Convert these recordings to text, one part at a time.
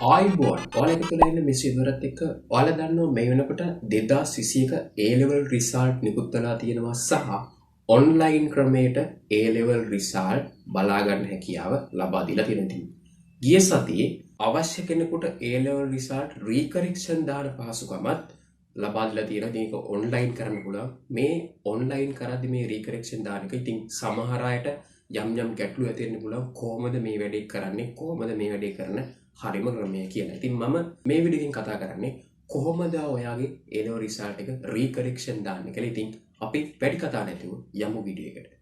ආයිබෝන් ඔයාලා එකතු වෙලා ඉන්න මිස් ඉවරත් එක්ක ඔයාලා දන්නවා මේ වෙනකොට 2021 A level result නිකුත් වෙලා තියෙනවා සහ ඔන්ලයින් ක්‍රමයට A level result බලා ගන්න හැකියාව ලබා දීලා තියෙනවා. ගිය සතියේ අවශ්‍ය කෙනෙකුට A level result recorrection දාන පහසුකමත් ලබා දීලා තියෙනවා. මේක ඔන්ලයින් කරන්න පුළුවන්. මේ ඔන්ලයින් කරද්දී මේ recorrection දාන එක ඉතින් සමහර අයට යම් ගැටලු ඇති වෙන්න පුළුවන්. කොහොමද මේ වැඩේ කරන්නේ? කොහොමද මේ වැඩේ කරන්නේ? හරිම ක්‍රමය කියලා. ඉතින් මම මේ වීඩියෝ එකෙන් කතා කරන්නේ කොහොමද ඔයාගේ A level result එක recorrection දාන්නේ කියලා. ඉතින් අපි වැඩි කතා නැතුව යමු වීඩියෝ එකට.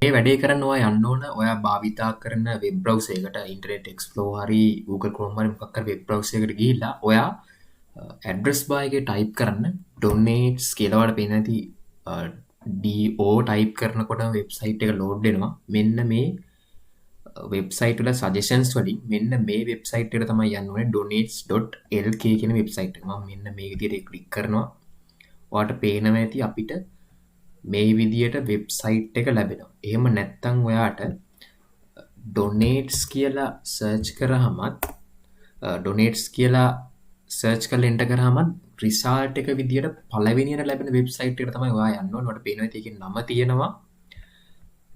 මේ වැඩේ කරන්න ඔයා යන්න ඕන ඔයා භාවිතා කරන වෙබ් බ්‍රවුසර් එකට Internet Explorer හරි Google Chrome හරි මොකක් හරි වෙබ් බ්‍රවුසර් එකට ගිහිල්ලා ඔයා ඇඩ්‍රස් බාර් එකේ ටයිප් කරන්න donates කියලා වල පේන ඇති DO ටයිප් කරනකොට වෙබ්සයිට් එක ලෝඩ් වෙනවා. මෙන්න මේ වෙබ්සයිට් වල සජෙෂන්ස් වලින් මෙන්න මේ වෙබ්සයිට් එකට තමයි යන්න ඕනේ donates.lk කියන වෙබ්සයිට් එක. මම මෙන්න මේ විදිහට ක්ලික් කරනවා. ඔයාට පේනවා ඇති අපිට මේ විදියට වෙබ්සයිට් එක ලැබෙනවා. එහෙම නැත්නම් ඔයාට donates කියලා සර්ච් කරාමත් donates කියලා සර්ච් කරලා එන්ටර් කරාමත් result එක විදියට පළවෙනියට ලැබෙන වෙබ්සයිට් එකට තමයි ඔයා යන්න ඕනේ. ඔයාට පේනවා ඒකේ නම තියෙනවා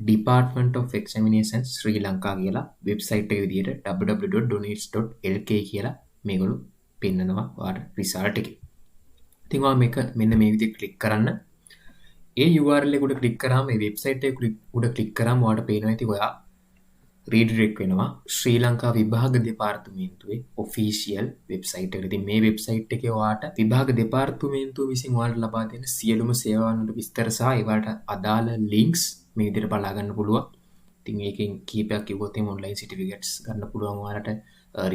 Department of Examinations Sri Lanka කියලා වෙබ්සයිට් එක විදියට www.donates.lk කියලා මේගොල්ලෝ පෙන්නනවා ඔයාට result එකේ. ඉතින් ඔයා මේක මෙන්න මේ විදිහට ක්ලික් කරන්න. ඒ URL එක උඩ ක්ලික් කරාම මේ වෙබ්සයිට් එක උඩ ක්ලික් කරාම ඔයාලට පේනවා ඇති ඔයා රීඩිරෙක්ට් වෙනවා ශ්‍රී ලංකා විභාග දෙපාර්තමේන්තුවේ ඔෆිෂියල් වෙබ්සයිට් එකට. ඉතින් මේ වෙබ්සයිට් එකේ ඔයාට විභාග දෙපාර්තමේන්තුව විසින් ඔයාලට ලබා දෙන සියලුම සේවාවන් වල විස්තර සහ ඒවට අදාළ ලින්ක්ස් මේ විදිහට බලා ගන්න පුළුවන්. ඉතින් මේකෙන් කීපයක් කිව්වොත් එහම ඔන්ලයින් සර්ටිෆිකේට්ස් ගන්න පුළුවන් ඔයාලට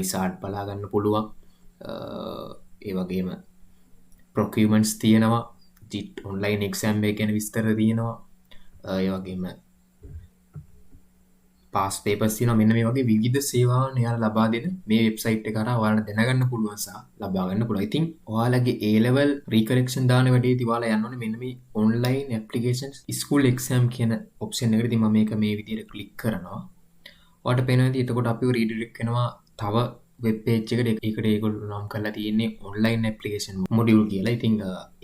රිසල්ට් බලා ගන්න පුළුවන්. ඒ වගේම ප්‍රොකියුමන්ට්ස් තියෙනවා. ඔන්ලයින් එක්සෑම් එක ගැන විස්තර තියෙනවා. ඒ වගේම පාස් පේපර්ස් තියෙනවා. මෙන්න මේ වගේ විවිධ සේවාවන් එයාලා ලබා දෙන මේ වෙබ්සයිට් එක කරා ඔයාලට දැනගන්න පුළුවන් සහ ලබා ගන්න පුළුවන්. ඉතින් ඔයාලගේ A level recorrection දාන වැඩේදී ඔයාලා යන්න ඕනේ මෙන්න මේ online applications school exam කියන ඔප්ෂන් එකට. ඉතින් මම මේක මේ විදිහට ක්ලික් කරනවා. ඔයාලට පේනවා ඉතින් එතකොට අපිව රීඩිරෙක්ට් වෙනවා තව වෙබ් පේජ් එකට. ඒකට ඒගොල්ලෝ නම් කරලා තියෙන්නේ online application module කියලා. ඉතින්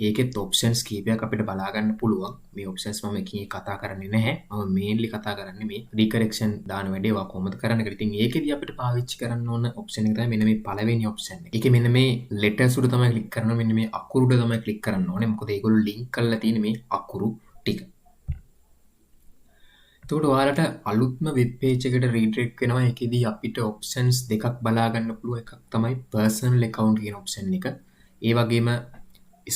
ඒකෙත් options කීපයක් අපිට බලා ගන්න පුළුවන්. මේ options මම එකකින් කතා කරන්නේ නැහැ. මම mainly කතා කරන්නේ මේ recorrection දාන වැඩේ ඔයා කොහොමද කරන්න කියලා. ඉතින් ඒකෙදි අපිට පාවිච්චි කරන්න ඕන option එක තමයි මෙන්න මේ පළවෙනි option එක. ඒකේ මෙන්න මේ letters උඩ තමයි ක්ලික් කරනවා. මෙන්න මේ අකුරු උඩ තමයි ක්ලික් කරන්න ඕනේ. මොකද ඒගොල්ලෝ link කරලා තියෙන මේ අකුරු ටික. එතකොට ඔයාලට අලුත්ම වෙබ් පේජ් එකට රීඩිරෙක්ට් වෙනවා. ඒකෙදි අපිට ඔප්ෂන්ස් දෙකක් බලා ගන්න පුළුවන්. එකක් තමයි personal account කියන ඔප්ෂන් එක. ඒ වගේම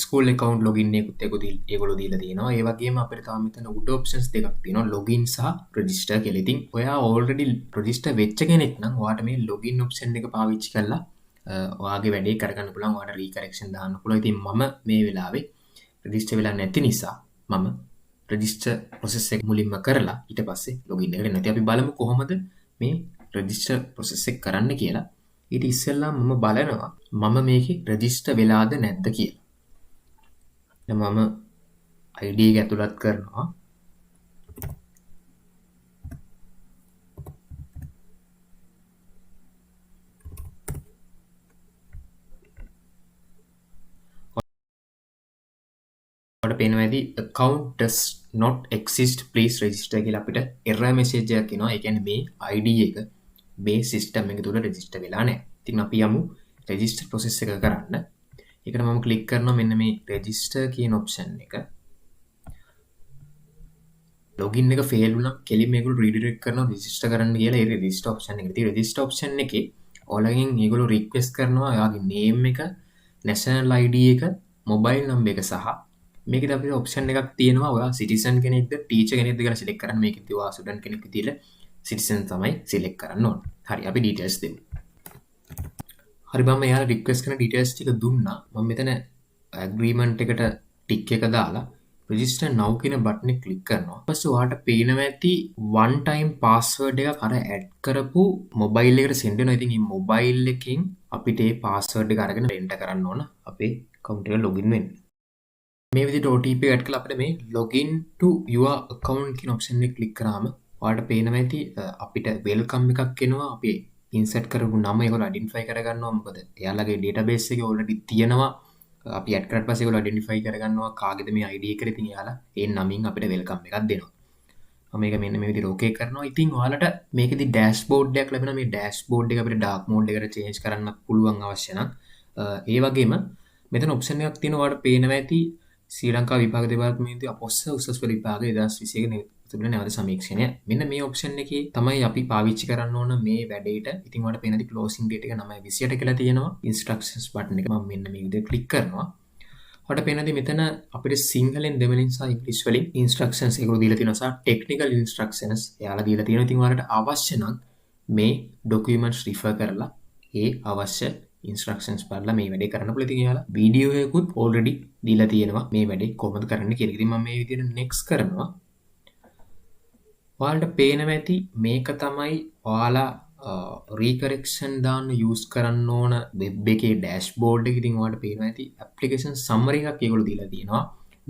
school account login එකකුත් ඒගොල්ලෝ දීලා තියෙනවා. ඒ වගේම අපිට තව මෙතන උඩ ඔප්ෂන්ස් දෙකක් තියෙනවා. login සහ register කියලා. ඉතින් ඔයා already register වෙච්ච කෙනෙක් නම් ඔයාට මේ login ඔප්ෂන් එක පාවිච්චි කරලා ඔයාගේ වැඩේ කරගන්න පුළුවන්. ඔයාට recorrection දාන්න පුළුවන්. ඉතින් මම මේ වෙලාවේ register වෙලා නැති නිසා මම register process එක මුලින්ම කරලා ඊට පස්සේ login එකට නැති අපි බලමු කොහොමද මේ register process එක කරන්න කියලා. ඊට ඉස්සෙල්ලා මම බලනවා මම මේකේ register වෙලාද නැද්ද කියලා. දැන් මම ID එක ඇතුළත් කරනවා. ඔයාලට පේනවා ඇති account does not exist please register කියලා අපිට error message එකක් එනවා. ඒ කියන්නේ මේ ID එක මේ system එක තුල register වෙලා නැහැ. ඉතින් අපි යමු register process එක කරන්න. ඒකට මම click කරනවා මෙන්න මේ register කියන option එක. login එක fail වුණා කෙලින්ම මේගොල්ලෝ redirect කරනවා register කරන්න කියලා. ඒ register option එකට. ඉතින් register option එකේ ඔයාලගෙන් මේගොල්ලෝ request කරනවා ඔයාගේ name එක, national ID එක, mobile number එක සහ මේකද අපිට ඔප්ෂන් එකක් තියෙනවා. ඔයා සිටිසන් කෙනෙක්ද ටීචර් කෙනෙක්ද කියලා සිලෙක්ට් කරන්න. මේකෙදි ඔයා ස්ටුඩන්ට් කෙනෙක් විදිහට සිටිසන් තමයි සිලෙක්ට් කරන්න ඕන. හරි අපි ඩීටේල්ස් දෙමු. හරි මම එයාලා රික්වෙස්ට් කරන ඩීටේල්ස් ටික දුන්නා. මම මෙතන ඇග්‍රීමන්ට් එකට ටික් එක දාලා register now කියන බටන් එක ක්ලික් කරනවා. ඊට පස්සේ ඔයාලට පේනවා ඇති one time password එකක් අර ඇඩ් කරපු මොබයිල් එකට send වෙනවා. ඉතින් මේ මොබයිල් එකකින් අපිට මේ password එක අරගෙන enter කරන්න ඕන අපේ account එක login වෙන්න. මේ විදිහට OTP ඇඩ් කරලා අපිට මේ login to your account කියන option එක ක්ලික් කරාම ඔයාලට පේනවා ඇති අපිට welcome එකක් එනවා. අපි insert කරපු නම ඒගොල්ලෝ identify කරගන්නවා. මොකද එයාලගේ database එකේ already තියෙනවා. අපි ඇඩ් කරලා පස්සේ ඒගොල්ලෝ identify කරගන්නවා කාගේද මේ ID එක. ඉතින් එයාලා ඒ නමින් අපිට welcome එකක් දෙනවා. මම මේක මෙන්න මේ විදිහට okay කරනවා. ඉතින් ඔයාලට මේකෙදි dashboard එකක් ලැබෙනවා. මේ dashboard එක අපිට dark mode එකට change කරන්න පුළුවන් අවශ්‍ය නම්. ඒ වගේම මෙතන option එකක් තියෙනවා. ඔයාලට පේනවා ඇති ශ්‍රී ලංකා විභාග දෙපාර්තමේන්තුවේ අපොස්ස උසස් පෙළ විභාග 2021 තිබෙන නැවත සමීක්ෂණය. මෙන්න මේ option එකේ තමයි අපි පාවිච්චි කරන්න ඕන මේ වැඩේට. ඉතින් ඔයාලට පේනදී closing date එක 9:28 කියලා තියෙනවා. instructions button එක මම මෙන්න මේ විදිහට click කරනවා. ඔයාලට පේනදී මෙතන අපිට සිංහලෙන් දෙමළෙන් සහ ඉංග්‍රීසි වලින් instructions ඒගොල්ලෝ දීලා තියෙනවා සහ technical instructions එයාලා දීලා තියෙනවා. ඉතින් ඔයාලට අවශ්‍ය නම් මේ documents refer කරලා ඒ අවශ්‍ය instructions බලලා මේ වැඩේ කරන්න පුළුවන්. ඉතින් එයාලා වීඩියෝ එකකුත් already දීලා තියෙනවා මේ වැඩේ කොහොමද කරන්න කියලා. ඉතින් මම මේ විදිහට next කරනවා. ඔයාලට පේනවා ඇති මේක තමයි ඔයාලා recorrection දාන්න use කරන්න ඕන web එකේ dashboard එක. ඉතින් ඔයාලට පේනවා ඇති application summary එකක් ඒගොල්ලෝ දීලා තියෙනවා.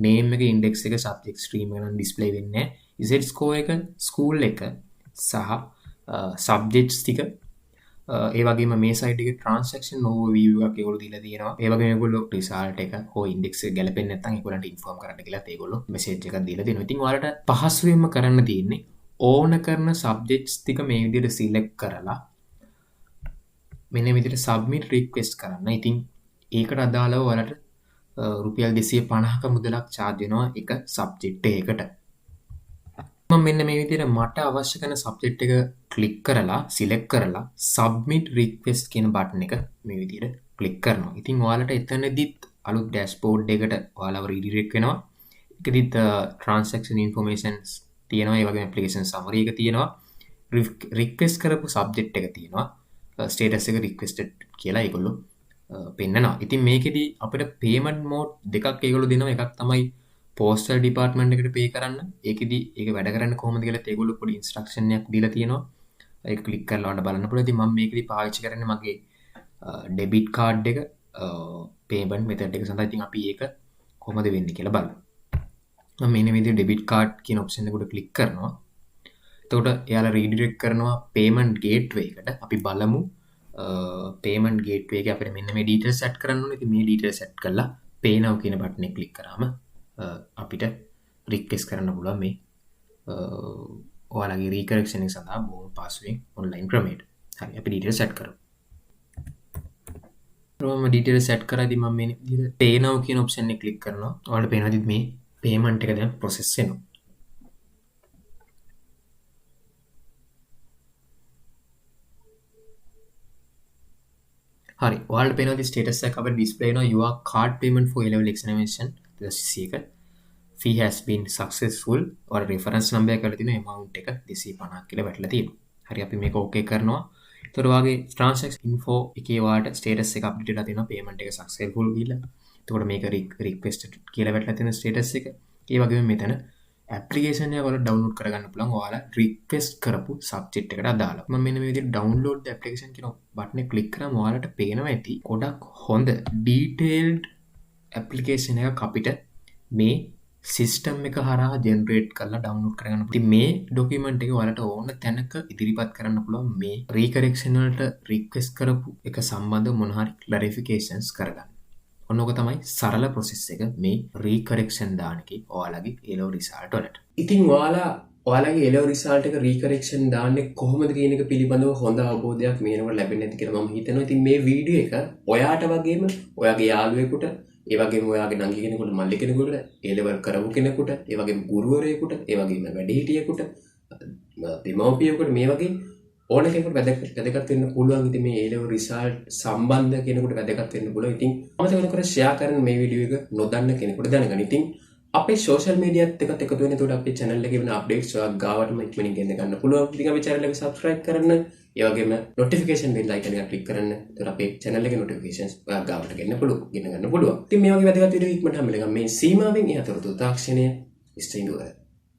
name එක, index එක, subject stream එක නම් display වෙන්නේ නැහැ. z score එක, school එක සහ subjects ටික ඒ වගේම මේ site එකේ transaction overview එකක් ඒගොල්ලෝ දීලා තියෙනවා. ඒ වගේම ඒගොල්ලෝ result එක හෝ index එක ගැලපෙන්නේ නැත්නම් ඒගොල්ලන්ට inform කරන්න කියලා ඒගොල්ලෝ message එකක් දීලා තියෙනවා. ඉතින් ඔයාලට පහසුවෙන්ම කරන්න තියෙන්නේ ඕන කරන subjects ටික මේ විදිහට select කරලා මෙන්න මේ විදිහට submit request කරන්න. ඉතින් ඒකට අදාළව ඔයාලට රුපියල් 250ක මුදලක් charge වෙනවා එක subject එකකට. මම මෙන්න මේ විදිහට මට අවශ්‍ය කරන subject එක click කරලා select කරලා submit request කියන button එක මේ විදිහට click කරනවා. ඉතින් ඔයාලට එතනදිත් අලුත් dashboard එකට ඔයාලව redirect වෙනවා. ඒකදිත් transaction informations තියෙනවා. ඒ වගේම application summary එක තියෙනවා. request කරපු subject එක තියෙනවා. status එක requested කියලා ඒගොල්ලෝ පෙන්නනවා. ඉතින් මේකෙදි අපිට payment mode දෙකක් ඒගොල්ලෝ දෙනවා. එකක් තමයි postal department එකට pay කරන්න. ඒකෙදි ඒක වැඩ කරන්නේ කොහොමද කියලා ඒගොල්ලෝ පොඩි instruction එකක් දීලා තියෙනවා. ඒක click කරලා ඔයාලට බලන්න පුළුවන්. ඉතින් මම මේකෙදි පාවිච්චි කරන්නේ මගේ debit card එක payment method එක සඳහා. ඉතින් අපි ඒක කොහොමද වෙන්නේ කියලා බලමු. මම මේ විදිහට debit card කියන option එක උඩ click කරනවා. එතකොට එයාලා redirect කරනවා payment gateway එකට. අපි බලමු payment gateway එකේ අපිට මෙන්න මේ details set කරන්න ඕනේ. ඉතින් මේ details set කරලා pay now කියන button එක click කරාම අපිට request කරන්න පුළුවන් මේ ඔයාලගේ recorrection එක සඳහා බොහොම පහසුවෙන් online ක්‍රමයට. හරි අපි details set කරමු. මම details set කරාදී මම මේ විදිහට pay now කියන option එක click කරනවා. ඔයාලට පේනවාද මේ payment එක දැන් process වෙනවා. හරි ඔයාලට පේනවාද status එක අපිට display වෙනවා your card payment for A level examination 2021 fee has been successful. ඔයාලා reference number එක කරලා තියෙන amount එක 250ක් කියලා වැටලා තියෙනවා. හරි අපි මේක okay කරනවා. ඒතර වාගේ transaction info එකේ ඔයාලට status එක update වෙලා තියෙනවා payment එක successful කියලා. එතකොට මේක requested කියලා වැටලා තියෙන status එක. ඒ වගේම මෙතන application එක ඔයාලා download කරගන්න පුළුවන් ඔයාලා request කරපු subject එකට අදාළව. මම මෙන්න මේ විදිහට download the application කියන button එක click කරාම ඔයාලට පේනවා ඇති ගොඩක් හොඳ detailed application එකක් අපිට මේ system එක හරහා generate කරලා download කරගන්න පුළුවන්. ඉතින් මේ document එක ඔයාලට ඕන තැනක ඉදිරිපත් කරන්න පුළුවන් මේ recorrection වලට request කරපු එක සම්බන්ධව මොන හරි clarifications කරගන්න. ඔන්නෝක තමයි සරල process එක මේ recorrection දාන එකේ ඔයාලගේ A level result වලට. ඉතින් ඔයාලගේ A level result එක recorrection දාන්නේ කොහොමද කියන එක පිළිබඳව හොඳ අවබෝධයක් මේනකොට ලැබෙන්නේ නැති කියලා මම හිතනවා. ඉතින් මේ වීඩියෝ එක ඔයාට වගේම ඔයාගේ යාළුවෙකුට ඒ වගේම ඔයාගේ නංගි කෙනෙකුට මල්ලි කෙනෙකුට A level කරපු කෙනෙකුට ඒ වගේම ගුරුවරයෙකුට ඒ වගේම වැඩිහිටියෙකුට දෙමව්පියෙකුට මේ වගේ ඕන කෙනෙකුට වැදගත් වෙන්න පුළුවන්. ඉතින් මේ A level result සම්බන්ධ කෙනෙකුට වැදගත් වෙන්න පුළුවන්. ඉතින් අමතක කරලා share කරන්න මේ වීඩියෝ එක නොදන්න කෙනෙකුට දැනගන්න. ඉතින් අපේ සෝෂල් මීඩියාත් එකත් එකතු වෙන. එතකොට අපේ channel එකේ වෙන updates ඔයා ගාවටම ඉක්මනින් ගෙන්න ගන්න පුළුවන්. ඉතින් අපේ channel එක subscribe කරන්න. ඒ වගේම notification bell icon එක click කරන්න. එතකොට අපේ channel එකේ notifications ඔයා ගාවට ගෙන්න ගන්න පුළුවන්. ඉතින් මේ වගේ වැදගත් වීඩියෝ ඉක්මනට හැමලෙම මේ සීමාවෙන් එහා තොරතුරු තාක්ෂණය stay tuned.